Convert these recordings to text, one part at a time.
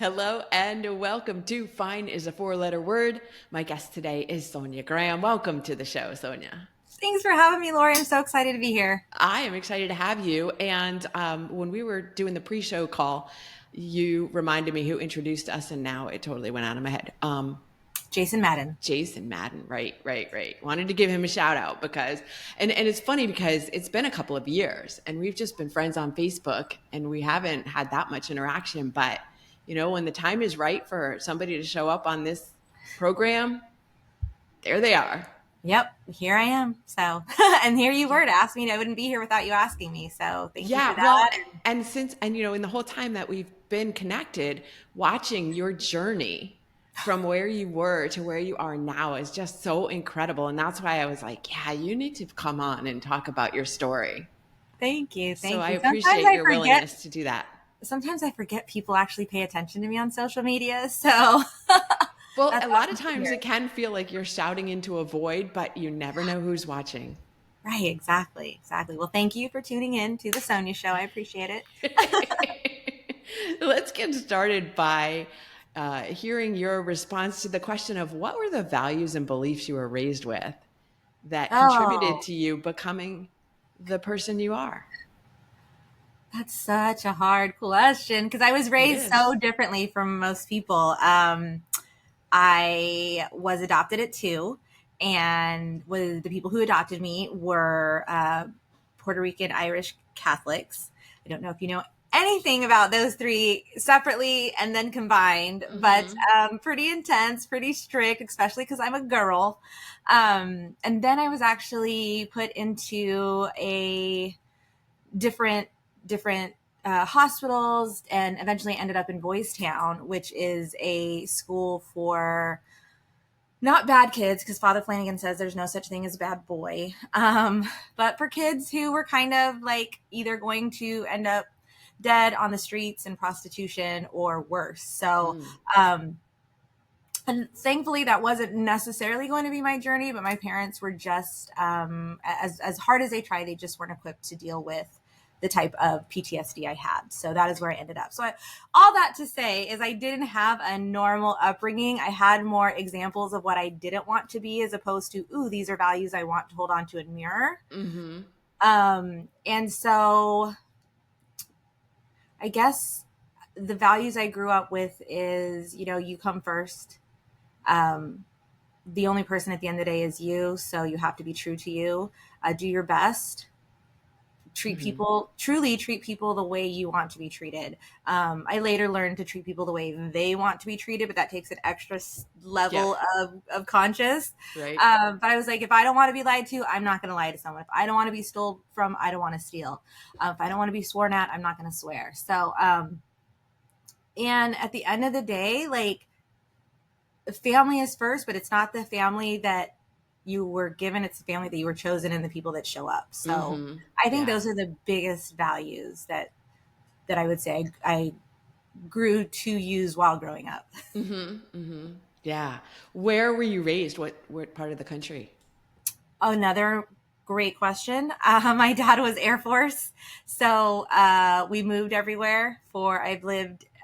Hello and welcome to Fine is a Four-Letter Word. My guest today is Sonia Graham. Welcome to the show, Sonia. Thanks for having me, Lori. I'm so excited to be here. I am excited to have you. And when we were doing the pre-show call, you reminded me who introduced us, and now it totally went out of my head. Jason Madden. Jason Madden, right. Wanted to give him a shout out because, and it's funny because it's been a couple of years and we've just been friends on Facebook and we haven't had that much interaction. But, you know, when the time is right for somebody to show up on this program, there they are. Yep, here I am. So, and here you were to ask me. I wouldn't be here without you asking me. So thank you for that. Well, and you know, in the whole time that we've been connected, watching your journey from where you were to where you are now is just so incredible. And that's why I was like, yeah, you need to come on and talk about your story. Thank you. So I appreciate your willingness to do that. Sometimes I forget people actually pay attention to me on social media. So well, a lot of times it can feel like you're shouting into a void, but you never know who's watching. Right. Exactly. Well, thank you for tuning in to the Sonia Show. I appreciate it. Let's get started by hearing your response to the question of what were the values and beliefs you were raised with that contributed to you becoming the person you are? That's such a hard question because I was raised so differently from most people. I was adopted at 2, and the people who adopted me were Puerto Rican Irish Catholics. I don't know if you know anything about those 3 separately and then combined, but pretty intense, pretty strict, especially because I'm a girl. And then I was actually put into a different hospitals and eventually ended up in Boys Town, which is a school for not bad kids, because Father Flanagan says there's no such thing as a bad boy, but for kids who were kind of like either going to end up dead on the streets in prostitution or worse. So, and thankfully that wasn't necessarily going to be my journey, but my parents were just, as hard as they tried, they just weren't equipped to deal with the type of PTSD I had. So that is where I ended up. So all that to say is I didn't have a normal upbringing. I had more examples of what I didn't want to be as opposed to, ooh, these are values I want to hold on to and mirror. And so I guess the values I grew up with is, you know, you come first. The only person at the end of the day is you. So you have to be true to you. Do your best. Truly treat people the way you want to be treated. I later learned to treat people the way they want to be treated, but that takes an extra level of conscious. Right. But I was like, if I don't want to be lied to, I'm not going to lie to someone. If I don't want to be stole from, I don't want to steal. If I don't want to be sworn at, I'm not going to swear. So, and at the end of the day, like, family is first, but it's not the family that you were given, it's the family that you were chosen and the people that show up. So I think those are the biggest values that I would say I grew to use while growing up. Yeah. Where were you raised? What part of the country? Another great question. My dad was Air Force. So we moved everywhere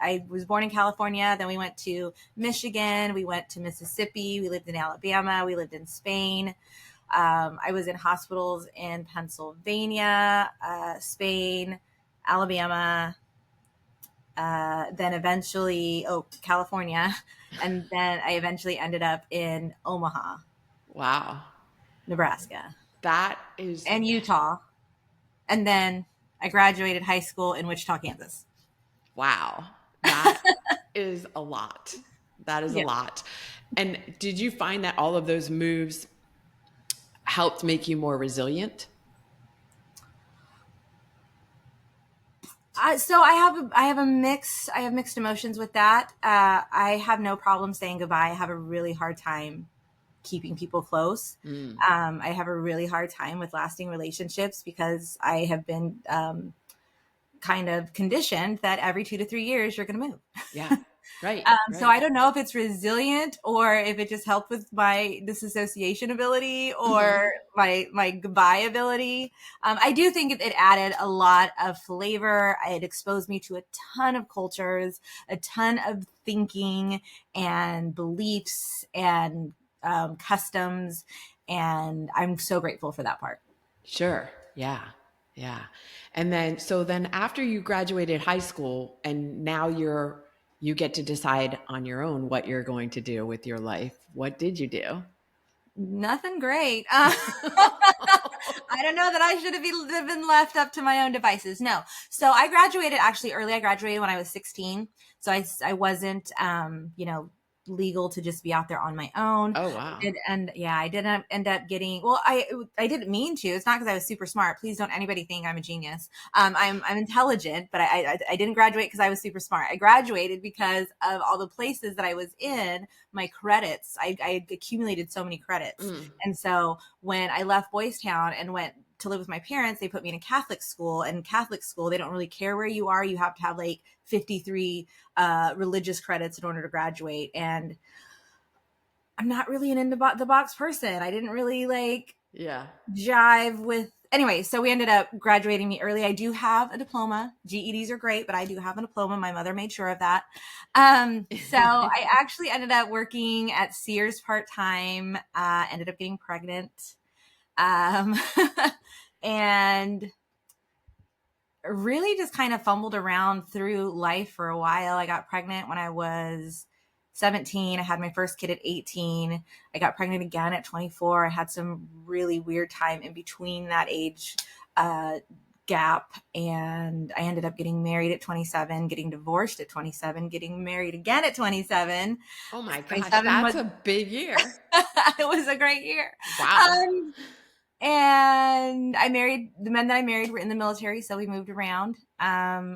I was born in California. Then we went to Michigan. We went to Mississippi. We lived in Alabama. We lived in Spain. I was in hospitals in Pennsylvania, Spain, Alabama, then eventually, California. And then I eventually ended up in Omaha. Wow. Nebraska. That is. And Utah. And then I graduated high school in Wichita, Kansas. Wow. That is a lot. That is a lot. And did you find that all of those moves helped make you more resilient? So I have mixed emotions with that. I have no problem saying goodbye. I have a really hard time keeping people close. I have a really hard time with lasting relationships because I have been kind of conditioned that every 2 to 3 years you're going to move. Yeah. Right. So Right. I don't know if it's resilient or if it just helped with my disassociation ability or Hmm. my goodbye ability. I do think it added a lot of flavor. It exposed me to a ton of cultures, a ton of thinking and beliefs and customs. And I'm so grateful for that part. Sure. Yeah. Yeah. And then, so then after you graduated high school and now you get to decide on your own what you're going to do with your life. What did you do? Nothing great. I don't know that I should have been left up to my own devices. No. So I graduated actually early. I graduated when I was 16. So I wasn't, legal to just be out there on my own. Oh, wow. I didn't end up getting, well, I didn't mean to. It's not because I was super smart. Please don't anybody think I'm a genius. I'm intelligent, but I didn't graduate because I was super smart. I graduated because of all the places that I was in, my credits. I accumulated so many credits. Mm. And so when I left Boys Town and went to live with my parents, they put me in a Catholic school. And Catholic school, they don't really care where you are. You have to have like 53 religious credits in order to graduate. And I'm not really an in the box person. I didn't really like Yeah. jive with. Anyway, so we ended up graduating me early. I do have a diploma. GEDs are great, but I do have a diploma. My mother made sure of that. So I actually ended up working at Sears part-time, ended up getting pregnant. Um, and really just kind of fumbled around through life for a while. I got pregnant when I was 17. I had my first kid at 18. I got pregnant again at 24. I had some really weird time in between that age gap. And I ended up getting married at 27, getting divorced at 27, getting married again at 27. Oh my gosh, 27 that's was, a big year. it was a great year. Wow. And I married the men that I married were in the military, so we moved around. I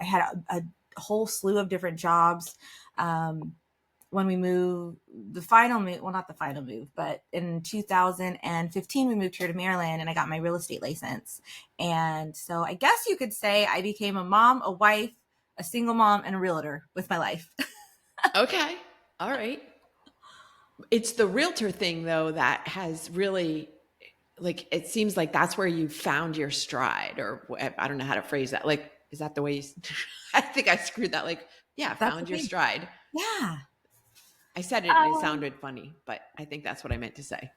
had a whole slew of different jobs. When we moved, the final move, well, not the final move, but in 2015, we moved here to Maryland and I got my real estate license. And so I guess you could say I became a mom, a wife, a single mom, and a realtor with my life. Okay. All right. It's the realtor thing though that has really, like, it seems like that's where you found your stride, or I don't know how to phrase that. Like, is that the way you, I think I screwed that. Like, yeah, That's found your okay. stride. Yeah. I said it and it sounded funny, but I think that's what I meant to say.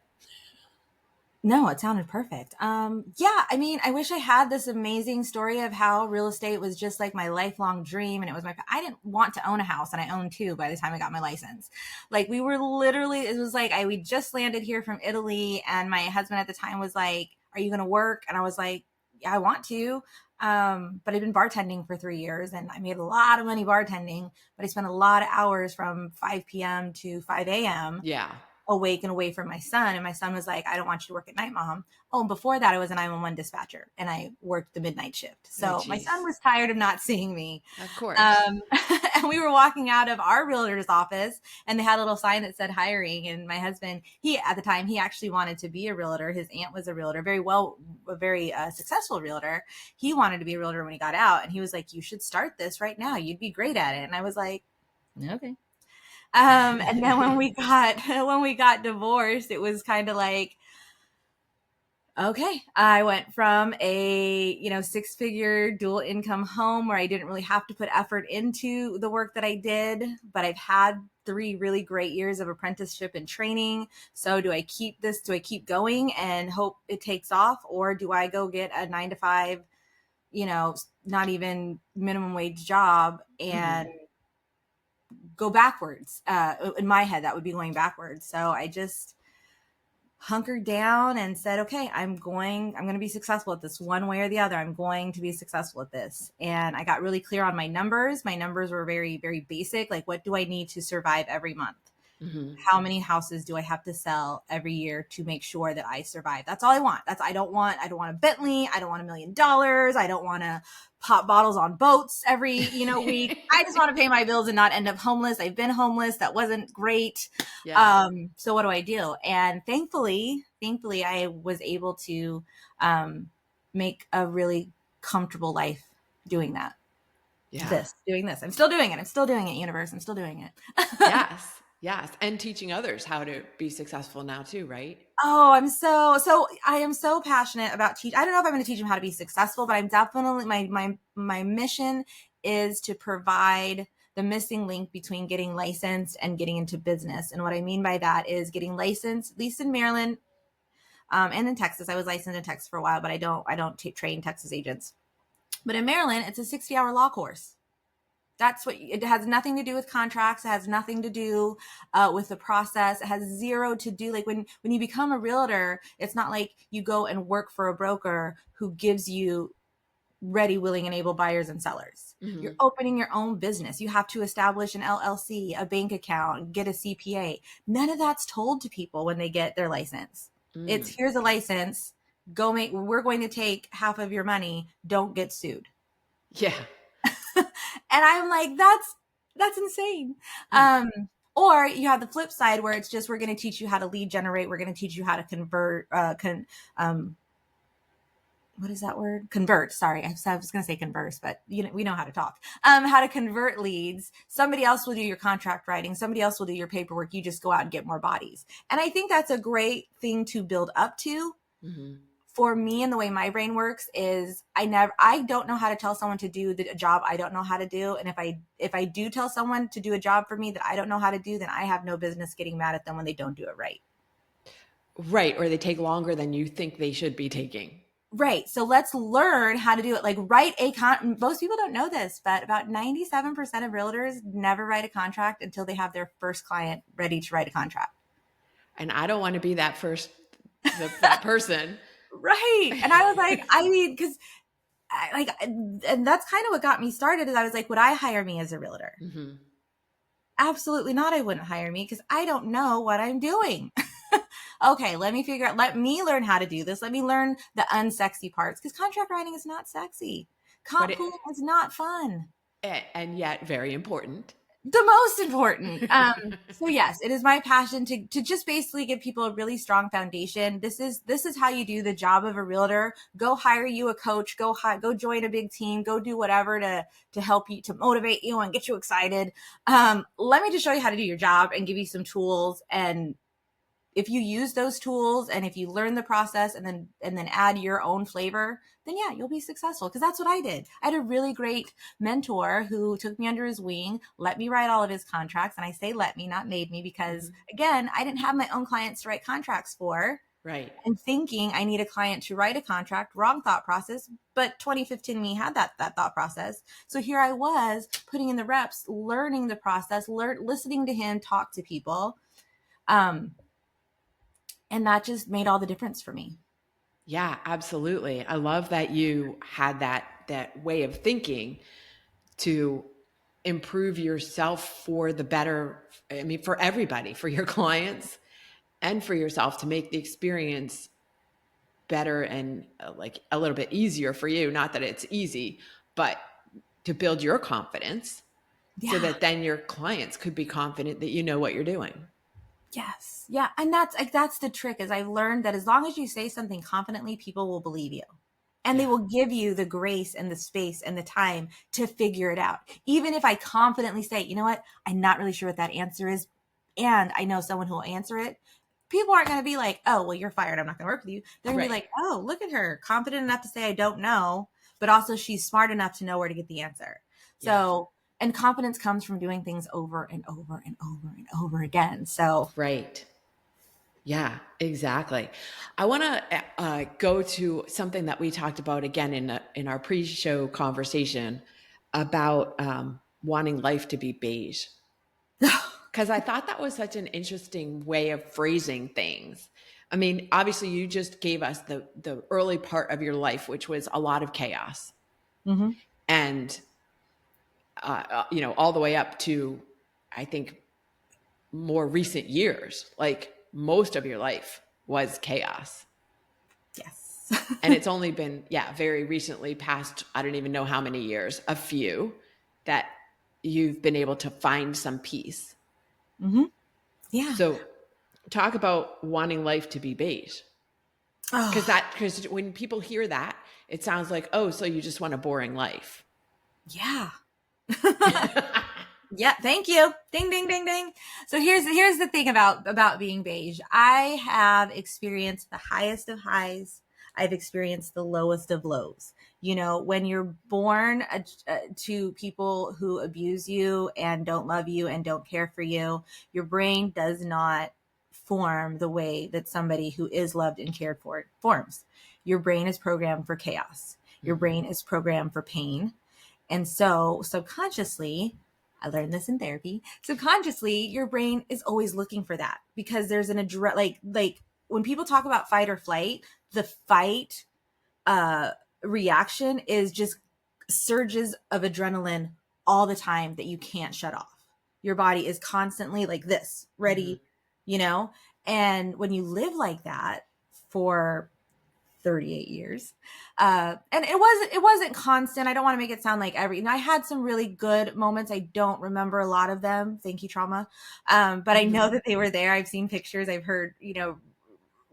No, it sounded perfect. Yeah, I mean, I wish I had this amazing story of how real estate was just like my lifelong dream. And it was I didn't want to own a house, and I owned two by the time I got my license. Like, we were literally, it was like, we just landed here from Italy, and my husband at the time was like, "Are you going to work?" And I was like, "Yeah, I want to." But I'd been bartending for 3 years and I made a lot of money bartending, but I spent a lot of hours from 5 p.m. to 5 a.m. Yeah. awake and away from my son. And my son was like, "I don't want you to work at night, Mom." Oh, and before that, I was an 911 dispatcher and I worked the midnight shift. Oh, So my son geez. was tired of not seeing me. Of course. And we were walking out of our realtor's office and they had a little sign that said hiring. And my husband, at the time, he actually wanted to be a realtor. His aunt was a realtor, a very successful realtor. He wanted to be a realtor when he got out. And he was like, "You should start this right now. You'd be great at it." And I was like, "Okay." And then when we got divorced, it was kind of like, okay, I went from a, 6-figure dual income home where I didn't really have to put effort into the work that I did, but I've had 3 really great years of apprenticeship and training. So do I keep this? Do I keep going and hope it takes off? Or do I go get a 9 to 5, not even minimum wage job and go backwards? In my head, that would be going backwards. So I just hunkered down and said, "Okay, I'm going to be successful at this one way or the other. I'm going to be successful at this." And I got really clear on my numbers. My numbers were very, very basic. Like, what do I need to survive every month? Mm-hmm. How many houses do I have to sell every year to make sure that I survive? That's all I want. I don't want a Bentley. I don't want $1 million. I don't want to pop bottles on boats every, week. I just want to pay my bills and not end up homeless. I've been homeless. That wasn't great. Yeah. So what do I do? And thankfully I was able to make a really comfortable life doing that. Yeah. doing this. I'm still doing it. I'm still doing it, universe. I'm still doing it. Yes. Yes. And teaching others how to be successful now too, right? Oh, I am so passionate about I don't know if I'm going to teach them how to be successful, but I'm definitely, my mission is to provide the missing link between getting licensed and getting into business. And what I mean by that is getting licensed, at least in Maryland, and in Texas. I was licensed in Texas for a while, but I don't train Texas agents. But in Maryland, it's a 60-hour law course. That's what it has nothing to do with contracts. It has nothing to do with the process. It has zero to do, like when you become a realtor, it's not like you go and work for a broker who gives you ready, willing, and able buyers and sellers. Mm-hmm. You're opening your own business. You have to establish an LLC, a bank account, get a CPA. None of that's told to people when they get their license. It's here's a license. We're going to take half of your money. Don't get sued. Yeah. And I'm like, that's insane. Or you have the flip side where it's just, we're going to teach you how to lead generate. We're going to teach you how to convert, what is that word? Convert. Sorry. I was going to say converse, but we know how to talk, how to convert leads. Somebody else will do your contract writing. Somebody else will do your paperwork. You just go out and get more bodies. And I think that's a great thing to build up to. Mm-hmm. For me, and the way my brain works is I don't know how to tell someone to do the job I don't know how to do. And if I do tell someone to do a job for me that I don't know how to do, then I have no business getting mad at them when they don't do it right. Right. Or they take longer than you think they should be taking. Right. So let's learn how to do it. Like most people don't know this, but about 97% of realtors never write a contract until they have their first client ready to write a contract. And I don't want to be that that person. Right. And I was like, because and that's kind of what got me started is I was like, would I hire me as a realtor? Mm-hmm. Absolutely not. I wouldn't hire me because I don't know what I'm doing. Okay, let me learn how to do this. Let me learn the unsexy parts because contract writing is not sexy. Comp pooling is not fun. And yet very important. The most important. So yes, it is my passion to just basically give people a really strong foundation. This is how you do the job of a realtor. Go hire you a coach. Go join a big team. Go do whatever to help you, to motivate you and get you excited. Let me just show you how to do your job and give you some tools. And if you use those tools and if you learn the process and then add your own flavor, then yeah, you'll be successful. Because that's what I did. I had a really great mentor who took me under his wing, let me write all of his contracts. And I say let me, not made me, because again, I didn't have my own clients to write contracts for. Right. And thinking I need a client to write a contract, wrong thought process. But 2015 me had that thought process. So here I was putting in the reps, learning the process, listening to him talk to people. And that just made all the difference for me. Yeah, absolutely. I love that you had that way of thinking to improve yourself for the better. I mean, for everybody, for your clients and for yourself, to make the experience better and like a little bit easier for you. Not that it's easy, but to build your confidence so that then your clients could be confident that you know what you're doing. Yes. Yeah. And that's the trick, is I've learned that as long as you say something confidently, people will believe you. And they will give you the grace and the space and the time to figure it out. Even if I confidently say, you know what, I'm not really sure what that answer is, and I know someone who will answer it, people aren't going to be like, oh, well, you're fired, I'm not going to work with you. They're going to be like, oh, look at her, confident enough to say I don't know, but also she's smart enough to know where to get the answer. So, and confidence comes from doing things over and over and over and over again. So, right. Yeah, exactly. I want to go to something that we talked about again in our pre-show conversation about wanting life to be beige. Because I thought that was such an interesting way of phrasing things. I mean, obviously you just gave us the early part of your life, which was a lot of chaos. Mm-hmm. And, all the way up to, I think, more recent years, like most of your life was chaos. Yes. And it's only been, very recently, past, I don't even know how many years, a few, that you've been able to find some peace. Mm-hmm. Yeah. So talk about wanting life to be beige. Because when people hear that, it sounds like, oh, so you just want a boring life. Yeah. Yeah, thank you. Ding, ding, ding, ding. So here's the thing about being beige. I have experienced the highest of highs. I've experienced the lowest of lows. You know, when you're born to people who abuse you and don't love you and don't care for you, your brain does not form the way that somebody who is loved and cared for forms. Your brain is programmed for chaos. Your brain is programmed for pain. And so subconsciously, I learned this in therapy. Subconsciously, your brain is always looking for that because there's an like when people talk about fight or flight, the fight reaction is just surges of adrenaline all the time that you can't shut off. Your body is constantly like this, ready, you know? And when you live like that for 38 years. And it wasn't constant. I don't want to make it sound like and I had some really good moments. I don't remember a lot of them. Thank you, trauma. But I know that they were there. I've seen pictures. I've heard,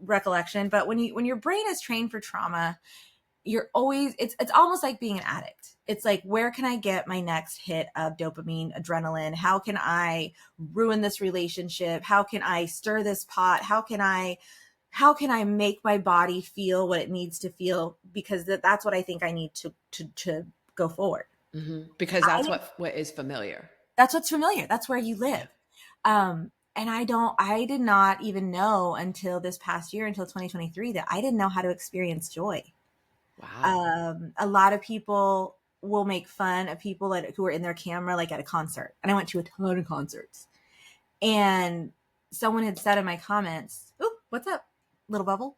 recollection. But when your brain is trained for trauma, you're always, it's almost like being an addict. It's like, where can I get my next hit of dopamine, adrenaline? How can I ruin this relationship? How can I stir this pot? How can I make my body feel what it needs to feel? Because that's what I think I need to go forward. Because that's what is familiar. That's what's familiar. That's where you live. And I did not even know until this past year, until 2023, that I didn't know how to experience joy. Wow. A lot of people will make fun of people who are in their camera, like at a concert. And I went to a ton of concerts. And someone had said in my comments, "Ooh, what's up, little bubble?"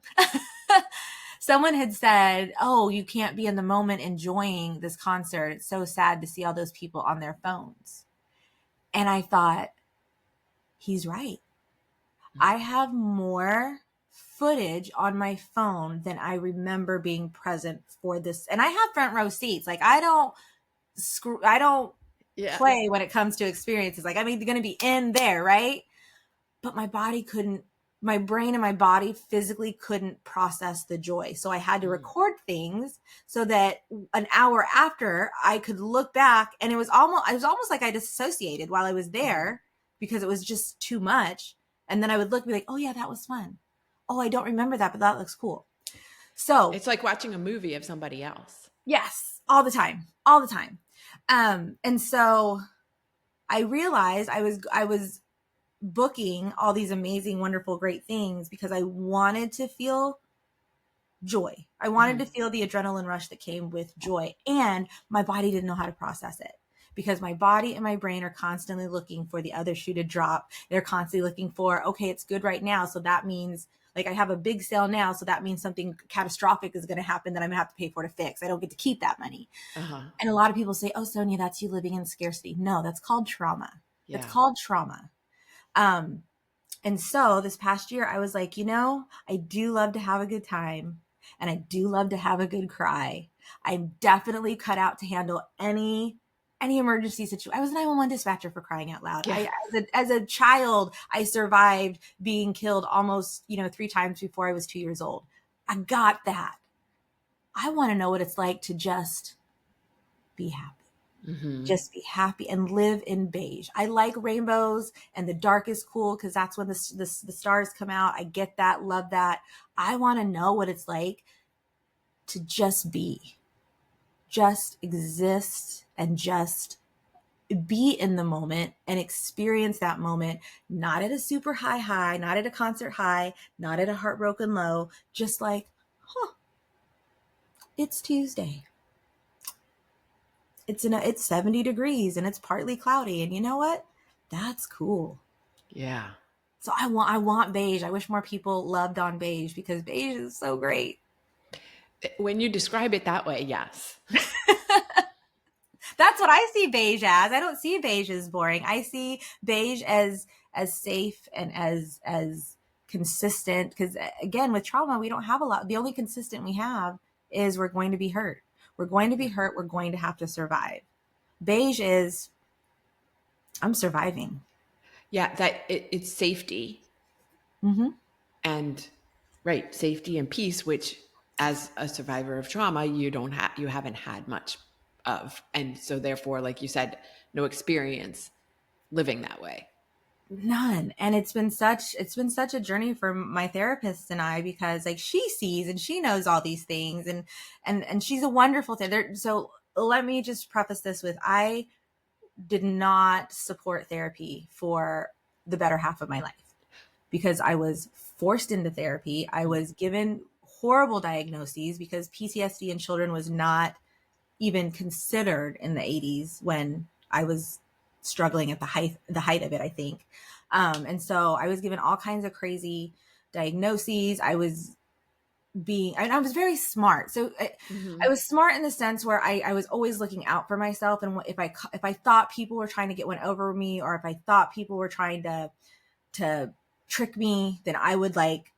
Someone had said, "Oh, you can't be in the moment enjoying this concert. It's so sad to see all those people on their phones." And I thought, he's right. I have more footage on my phone than I remember being present for this. And I have front row seats. Like I don't play when it comes to experiences. Like I'm going to be in there, right? But my brain and my body physically couldn't process the joy. So I had to record things so that an hour after I could look back, and it was almost like I disassociated while I was there because it was just too much. And then I would look and be like, "Oh yeah, that was fun. Oh, I don't remember that, but that looks cool." So it's like watching a movie of somebody else. Yes, all the time. And so I realized I was booking all these amazing, wonderful, great things because I wanted to feel joy. I wanted to feel the adrenaline rush that came with joy, and my body didn't know how to process it because my body and my brain are constantly looking for the other shoe to drop. They're constantly looking for, okay, it's good right now. So that means like I have a big sale now. So that means something catastrophic is going to happen that I'm gonna have to pay for to fix. I don't get to keep that money. And a lot of people say, "Oh, Sonia, that's you living in scarcity." No, that's called trauma. It's called trauma. And so this past year I was like, I do love to have a good time and I do love to have a good cry. I'm definitely cut out to handle any emergency situation. I was a 911 dispatcher, for crying out loud. Yeah. As a child, I survived being killed almost, 3 times before I was 2 years old. I got that. I want to know what it's like to just be happy. Just be happy and live in beige. I like rainbows and the dark is cool because that's when the stars come out. I get that, love that. I want to know what it's like to just be, just exist and just be in the moment and experience that moment, not at a super high, not at a concert high, not at a heartbroken low, just like, it's Tuesday. It's 70 degrees and it's partly cloudy. And you know what? That's cool. Yeah. So I want beige. I wish more people loved on beige because beige is so great. When you describe it that way, yes. That's what I see beige as. I don't see beige as boring. I see beige as safe and as consistent. Because again, with trauma, we don't have a lot. The only consistent we have is we're going to be hurt. We're going to be hurt. We're going to have to survive. Beige is, I'm surviving. Yeah, that it's safety. And safety and peace, which as a survivor of trauma, you haven't had much of. And so therefore, like you said, no experience living that way. None. And it's been such a journey for my therapist and I, because like she sees and she knows all these things, and she's a wonderful thing. So let me just preface this with, I did not support therapy for the better half of my life because I was forced into therapy. I was given horrible diagnoses because PTSD in children was not even considered in the 80s when I was struggling at the height of it, I think. And so I was given all kinds of crazy diagnoses. I was very smart. So I was smart in the sense where I was always looking out for myself. And if I thought people were trying to get one over me, or if I thought people were trying to trick me, then I would like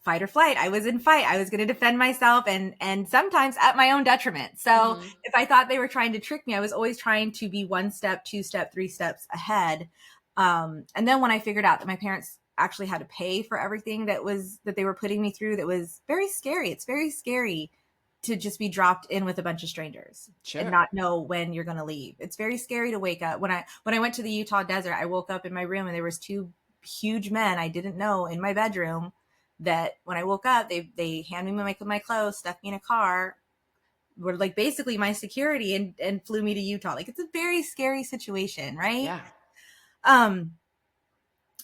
fight or flight. I was in fight. I was going to defend myself, and sometimes at my own detriment. So if I thought they were trying to trick me, I was always trying to be 1 step, 2 step, 3 steps ahead. And then when I figured out that my parents actually had to pay for everything that they were putting me through, that was very scary. It's very scary to just be dropped in with a bunch of strangers and not know when you're going to leave. It's very scary to wake up. When I went to the Utah desert, I woke up in my room and there was 2 huge men I didn't know in my bedroom, that when I woke up, they handed me my clothes, stuck me in a car, were like basically my security, and flew me to Utah. Like, it's a very scary situation, right? Yeah.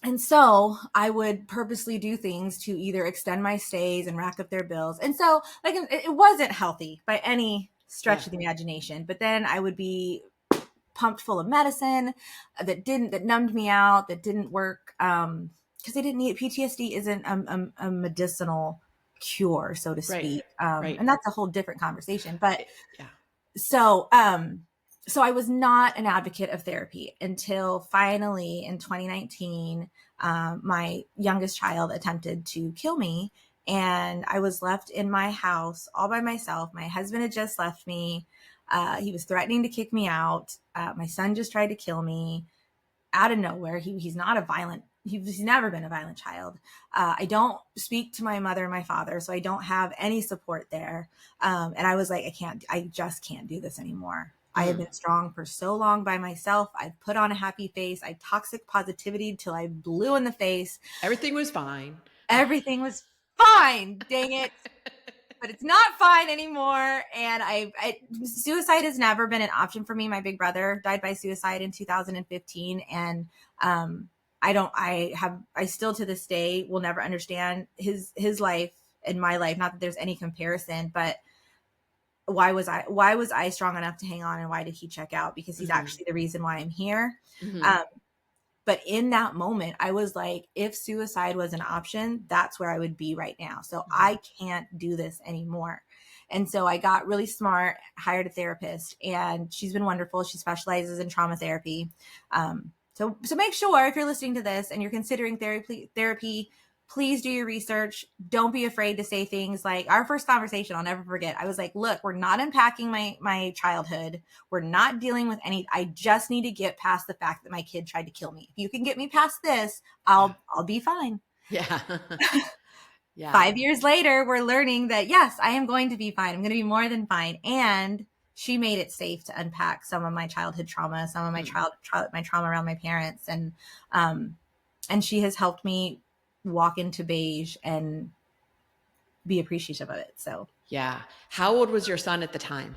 And so I would purposely do things to either extend my stays and rack up their bills. And so like it wasn't healthy by any stretch of the imagination. But then I would be pumped full of medicine that numbed me out, that didn't work. Because they didn't need it. PTSD isn't a medicinal cure, so to speak. And that's a whole different conversation. But so I was not an advocate of therapy until finally in 2019, my youngest child attempted to kill me, and I was left in my house all by myself. My husband had just left me. He was threatening to kick me out. My son just tried to kill me out of nowhere. He's never been a violent child. I don't speak to my mother and my father, so I don't have any support there. And I was like, I just can't do this anymore. I have been strong for so long by myself. I've put on a happy face. I toxic positivity till I blew in the face. Everything was fine. Everything was fine. Dang it. But it's not fine anymore. And suicide has never been an option for me. My big brother died by suicide in 2015. And, I still to this day will never understand his life and my life. Not that there's any comparison, but why was I strong enough to hang on, and why did he check out? Because he's actually the reason why I'm here. But in that moment, I was like, if suicide was an option, that's where I would be right now. So I can't do this anymore. And so I got really smart, hired a therapist, and she's been wonderful. She specializes in trauma therapy. So make sure, if you're listening to this and you're considering therapy, please do your research. Don't be afraid to say things like our first conversation. I'll never forget. I was like, look, we're not unpacking my childhood. We're not dealing with I just need to get past the fact that my kid tried to kill me. If you can get me past this, I'll be fine. Yeah. Yeah. 5 years later, we're learning that, yes, I am going to be fine. I'm going to be more than fine. And she made it safe to unpack some of my childhood trauma, some of my my trauma around my parents. And she has helped me walk into Beige and be appreciative of it. So yeah. How old was your son at the time?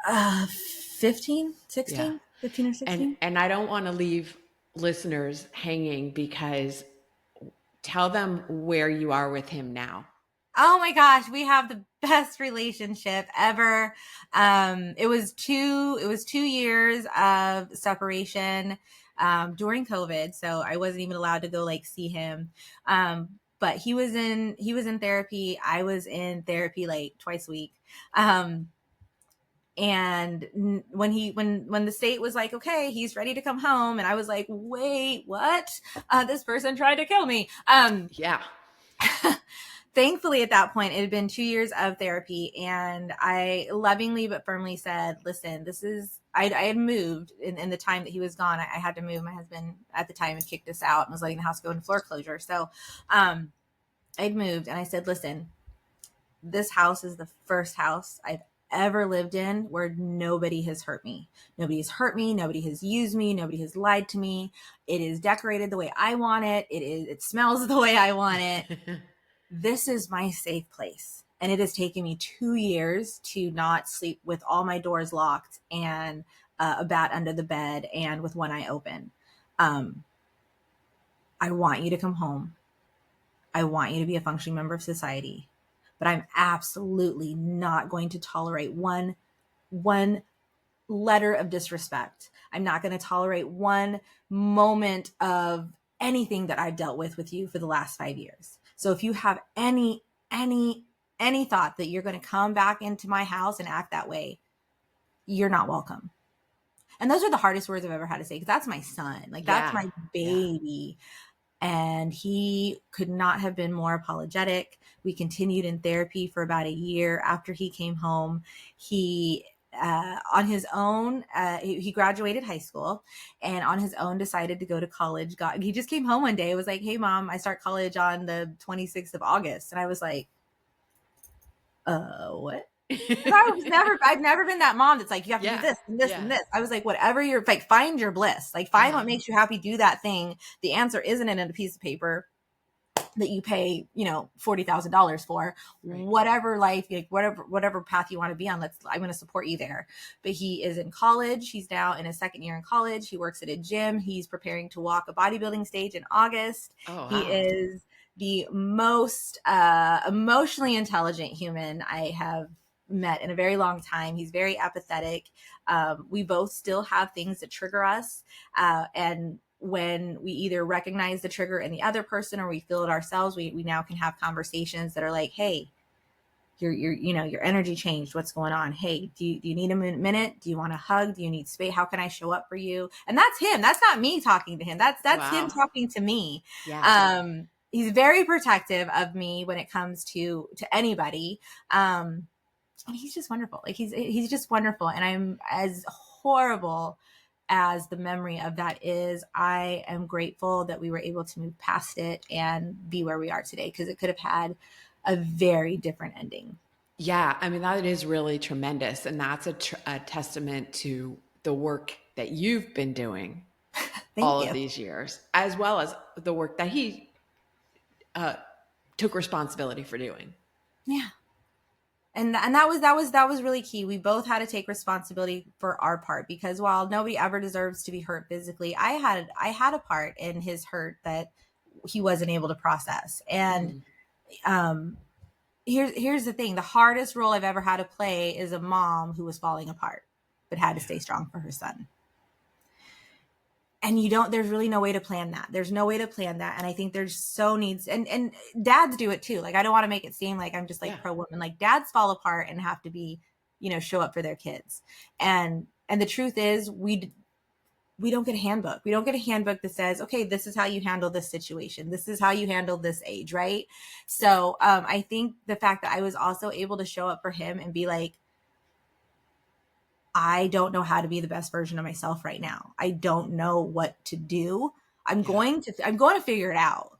15, 16, 15 or 16. And I don't want to leave listeners hanging, because tell them where you are with him now. Oh my gosh, we have the best relationship ever. It was 2 years of separation during COVID, so I wasn't even allowed to go like see him. But he was in therapy. I was in therapy like twice a week. And when the state was like, okay, he's ready to come home, and I was like, wait, what? This person tried to kill me. Yeah. Thankfully, at that point, it had been 2 years of therapy, and I lovingly but firmly said, listen, I had moved in the time that he was gone. I had to move. My husband at the time had kicked us out and was letting the house go into foreclosure. So I'd moved, and I said, listen, this house is the first house I've ever lived in where nobody has hurt me. Nobody has hurt me. Nobody has used me. Nobody has lied to me. It is decorated the way I want it. It smells the way I want it. This is my safe place. And it has taken me 2 years to not sleep with all my doors locked and a bat under the bed and with one eye open. I want you to come home. I want you to be a functioning member of society, but I'm absolutely not going to tolerate one letter of disrespect. I'm not going to tolerate one moment of anything that I've dealt with you for the last 5 years. So if you have any thought that you're going to come back into my house and act that way, you're not welcome. And those are the hardest words I've ever had to say, because that's my son. Like, that's my baby. Yeah. And he could not have been more apologetic. We continued in therapy for about a year after he came home. He, on his own, he graduated high school, and on his own decided to go to college. He just came home one day. It was like, "Hey, Mom, I start college on the 26th of August." And I was like, what? I've never been that mom that's like, you have to do this and this and this. I was like, whatever you're like, find your bliss, like find what makes you happy, do that thing. The answer isn't in a piece of paper that you pay, $40,000 for. Right. Whatever life, like whatever path you want to be on, I'm going to support you there. But he is in college. He's now in his second year in college. He works at a gym. He's preparing to walk a bodybuilding stage in August. Oh, wow. He is the most emotionally intelligent human I have met in a very long time. He's very apathetic. We both still have things that trigger us. And when we either recognize the trigger in the other person or we feel it ourselves, we now can have conversations that are like, "Hey, your energy changed. What's going on? Hey, do you need a minute? Do you want a hug? Do you need space? How can I show up for you?" And that's him. That's not me talking to him. That's wow. Him talking to me. Yeah. He's very protective of me when it comes to anybody. And he's just wonderful. Like he's just wonderful. And I'm, as horrible as the memory of that is, I am grateful that we were able to move past it and be where we are today, because it could have had a very different ending. Yeah. I mean, that is really tremendous. And that's a testament to the work that you've been doing all of these years, as well as the work that he took responsibility for doing. Yeah. And that was really key. We both had to take responsibility for our part, because while nobody ever deserves to be hurt physically, I had a part in his hurt that he wasn't able to process. And here's the thing: the hardest role I've ever had to play is a mom who was falling apart but had to stay strong for her son. And there's really no way to plan that. There's no way to plan that. And I think there's so needs, and dads do it too. Like, I don't want to make it seem like I'm just like pro woman. Like, dads fall apart and have to be, show up for their kids. And the truth is we don't get a handbook. We don't get a handbook that says, okay, this is how you handle this situation. This is how you handle this age. Right. So, I think the fact that I was also able to show up for him and be like, I don't know how to be the best version of myself right now. I don't know what to do. I'm going to figure it out,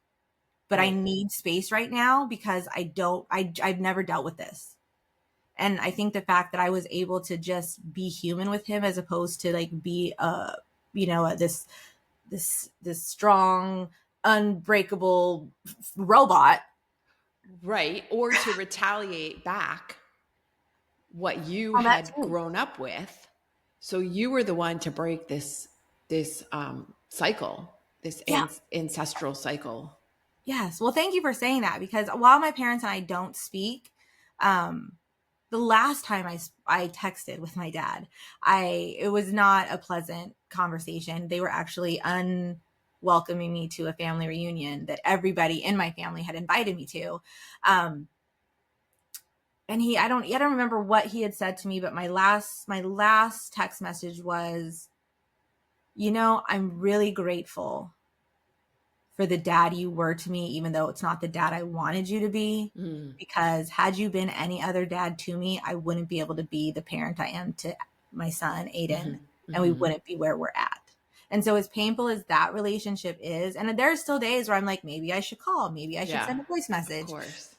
but I need space right now because I've never dealt with this. And I think the fact that I was able to just be human with him, as opposed to like be this strong, unbreakable robot. Right. Or to retaliate back what you had grown up with. So you were the one to break this cycle, this ancestral cycle. Yes. Well, thank you for saying that, because while my parents and I don't speak, the last time I texted with my dad, it was not a pleasant conversation. They were actually unwelcoming me to a family reunion that everybody in my family had invited me to. And I don't remember what he had said to me, but my last text message was, I'm really grateful for the dad you were to me, even though it's not the dad I wanted you to be, because had you been any other dad to me, I wouldn't be able to be the parent I am to my son, Aiden, and we wouldn't be where we're at. And so as painful as that relationship is, and there's still days where I'm like, maybe I should call, maybe I should send a voice message. Of course.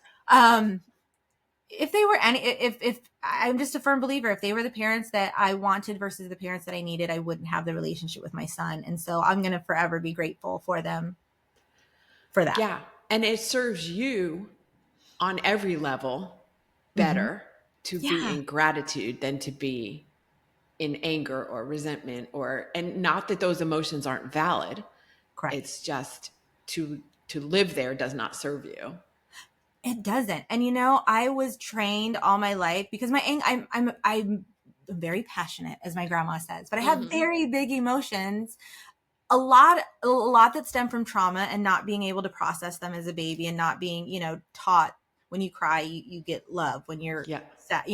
if they were if I'm just a firm believer, if they were the parents that I wanted versus the parents that I needed, I wouldn't have the relationship with my son. And so I'm going to forever be grateful for them for that. Yeah. And it serves you on every level Mm-hmm. better to be Yeah. in gratitude than to be in anger or resentment, and not that those emotions aren't valid. Correct. It's just to live there does not serve you. It doesn't. And I was trained all my life because I'm very passionate, as my grandma says, but I have very big emotions. A lot that stem from trauma and not being able to process them as a baby, and not being, taught when you cry, you get love. When you're Yeah. sad,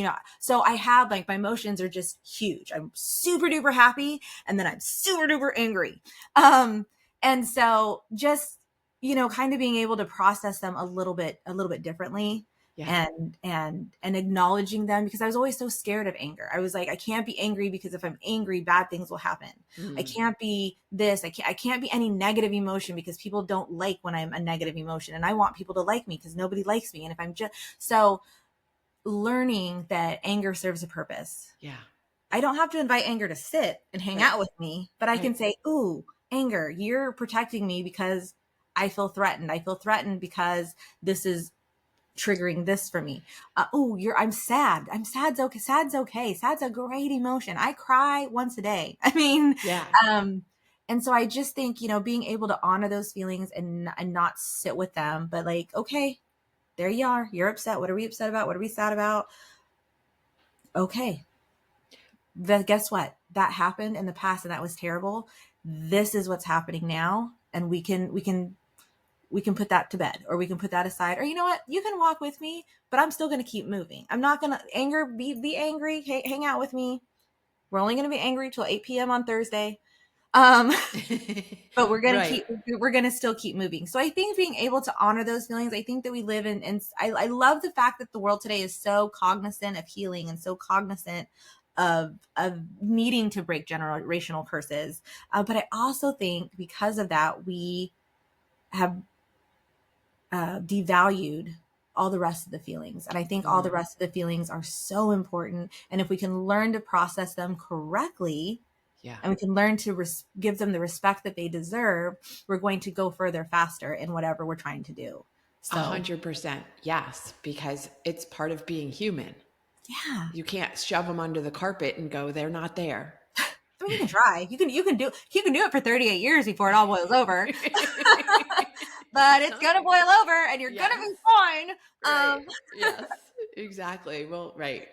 so I have, like, my emotions are just huge. I'm super duper happy, and then I'm super duper angry. And so just, kind of being able to process them a little bit differently. Yeah. And acknowledging them, because I was always so scared of anger. I was like, I can't be angry, because if I'm angry, bad things will happen. I can't be this. I can't be any negative emotion, because people don't like when I'm a negative emotion, and I want people to like me, because nobody likes me. And if I'm just so learning that anger serves a purpose. Yeah. I don't have to invite anger to sit and hang out with me, but I can say, ooh, anger, you're protecting me because I feel threatened. I feel threatened because this is triggering this for me. I'm sad. I'm sad's okay. Sad's okay. Sad's a great emotion. I cry once a day. I mean, Yeah. And so I just think, being able to honor those feelings and not sit with them, but like, okay, there you are. You're upset. What are we upset about? What are we sad about? Okay. Guess what? That happened in the past, and that was terrible. This is what's happening now. And we can put that to bed, or we can put that aside, or you know what? You can walk with me, but I'm still going to keep moving. I'm not going to be angry. Hang out with me. We're only going to be angry till 8 p.m. on Thursday. But we're going to still keep moving. So I think being able to honor those feelings, I think that we live in I love the fact that the world today is so cognizant of healing, and so cognizant of needing to break generational curses. But I also think because of that, we have devalued all the rest of the feelings. And I think all the rest of the feelings are so important. And if we can learn to process them correctly, and we can learn to give them the respect that they deserve, we're going to go further faster in whatever we're trying to do. So 100%. Yes. Because it's part of being human. Yeah. You can't shove them under the carpet and go, they're not there. I mean, you can try. You can do it for 38 years before it all boils over. But it's going to boil over, and you're going to be fine. Right. Yes, exactly. Well, right.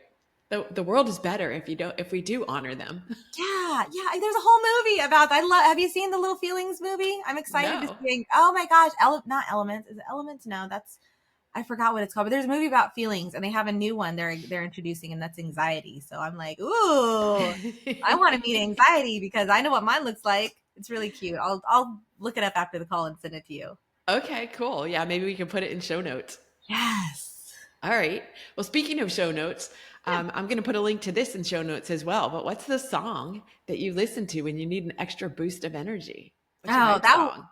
The world is better if we do honor them. Yeah. There's a whole movie about that. Have you seen the Little Feelings movie? I'm excited to see. Oh my gosh. Not Elements. Is it Elements? No, I forgot what it's called, but there's a movie about feelings, and they have a new one they're introducing, and that's anxiety. So I'm like, ooh, I want to meet anxiety, because I know what mine looks like. It's really cute. I'll look it up after the call and send it to you. Okay, cool. Yeah, maybe we can put it in show notes. Yes. All right. Well, speaking of show notes, I'm going to put a link to this in show notes as well. But what's the song that you listen to when you need an extra boost of energy? What's your song?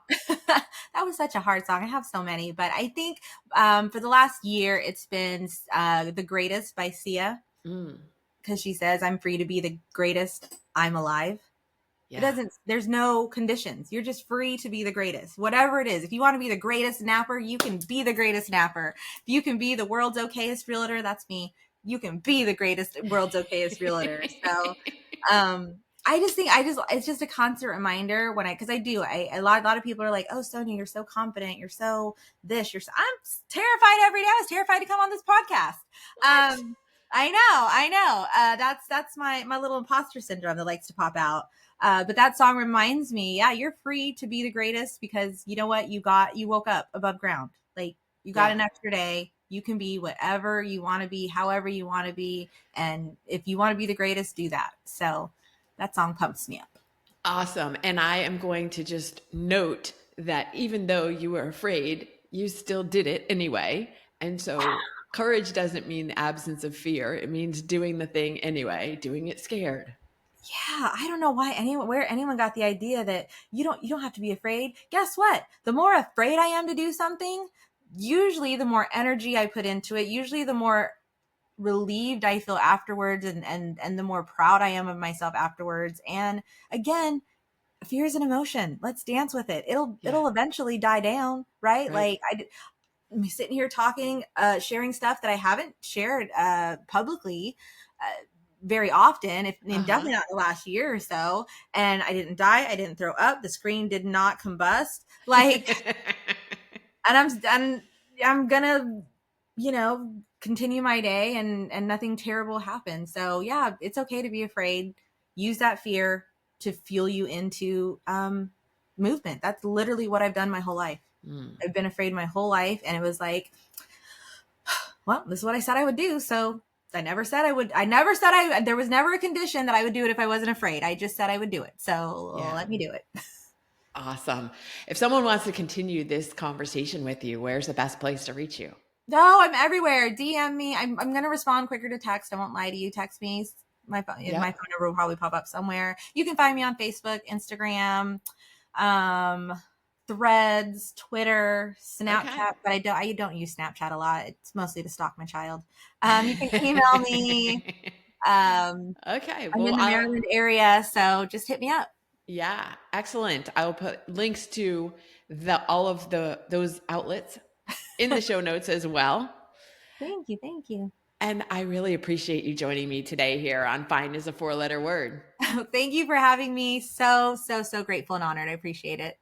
That was such a hard song. I have so many, but I think for the last year, it's been The Greatest by Sia, because she says, I'm free to be the greatest. I'm alive. Yeah. There's no conditions. You're just free to be the greatest, whatever it is. If you want to be the greatest napper, you can be the greatest napper. If you can be the world's okayest realtor, that's me. You can be the greatest world's okayest realtor. So, I just think it's just a constant reminder because a lot of people are like, oh, Sonia, you're so confident. You're so this, I'm terrified every day. I was terrified to come on this podcast. I know. That's my little imposter syndrome that likes to pop out. But that song reminds me, yeah, you're free to be the greatest, because you know what? You woke up above ground. Like, you got an extra day. You can be whatever you want to be, however you want to be. And if you want to be the greatest, do that. So that song pumps me up. Awesome. And I am going to just note that even though you were afraid, you still did it anyway. And so courage doesn't mean absence of fear. It means doing the thing anyway, doing it scared. Yeah, I don't know where anyone got the idea that you don't have to be afraid. Guess what? The more afraid I am to do something, usually the more energy I put into it, usually the more relieved I feel afterwards, and the more proud I am of myself afterwards. And again, fear is an emotion. Let's dance with it. It'll eventually die down, right? Right. Like I'm sitting here talking, sharing stuff that I haven't shared publicly very often, and definitely not the last year or so. And I didn't die. I didn't throw up. The screen did not combust. Like, and I'm gonna, continue my day, and nothing terrible happened. So yeah, it's okay to be afraid. Use that fear to fuel you into movement. That's literally what I've done my whole life. I've been afraid my whole life, and it was like, well, this is what I said I would do. So I never said I would. There was never a condition that I would do it if I wasn't afraid. I just said I would do it. So let me do it. Awesome. If someone wants to continue this conversation with you, where's the best place to reach you? No, I'm everywhere. DM me. I'm going to respond quicker to text. I won't lie to you. Text me. My phone number will probably pop up somewhere. You can find me on Facebook, Instagram, Threads, Twitter, Snapchat, but I don't use Snapchat a lot. It's mostly to stalk my child. You can email me. Okay. I'm in the Maryland area, so just hit me up. Yeah, excellent. I'll put links to all of those outlets in the show notes as well. Thank you. And I really appreciate you joining me today here on Fine is a 4-letter word. Thank you for having me. So grateful and honored. I appreciate it.